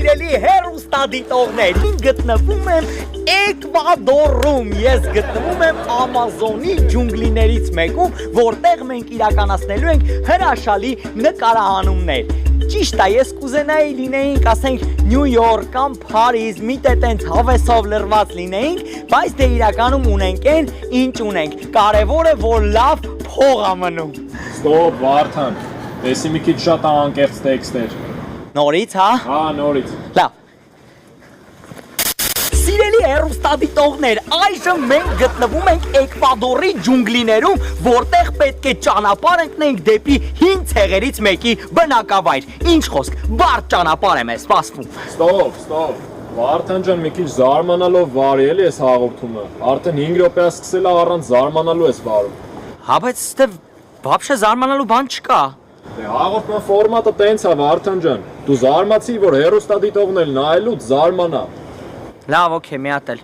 Սիրելի հեռուստադիտողներ, գտնվում եմ Էկվադորում, ես գտնվում եմ Ամազոնի ջունգլիներից մեկում, որտեղ մենք իրականացնելու ենք հրաշալի նկարահանումներ։ Ճիշտ է, ես կուզենայի լինեինք, ասենք, Նյու Յորք կամ Փարիզ, մի տենց հավեսով լրված լինեինք, բայց դե իրականում ունենք այն, ինչ ունենք։ Կարևոր է, որ լավ փող ա մնում։ Ստոպ, Վարդան, տեսի մի քիչ շատ անկեղծ տեքստեր։ Նորից, հա։ Հա, նորից։ Լավ։ Սիրելի հեռուստադիտողներ, այժմ մենք գտնվում ենք Էկվադորի ջունգլիներում, որտեղ պետք է ճանապարհ ընկնենք դեպի հին ցեղերից մեկի բնակավայր։ Ինչ խոսք, բարդ ճանապարհ է մեզ սպասվում։ Ստոպ։ Վարդան ջան, մի քիչ զարմանալով վարի էլի այս հաղորդումը։ Արդեն 5 րոպե սկսել ա առանց զարմանալու ես վարում։ Հա, բայց ստե вообще զարմանալու բան չկա։ Դե հաղորդման ֆորմատը տենց է, Վարդան ջան։ Դու զարմացի, որ հեռուստադիտողն էլ նայելուց զարմանա։ Լավ, օքեյ, մի հատ էլ։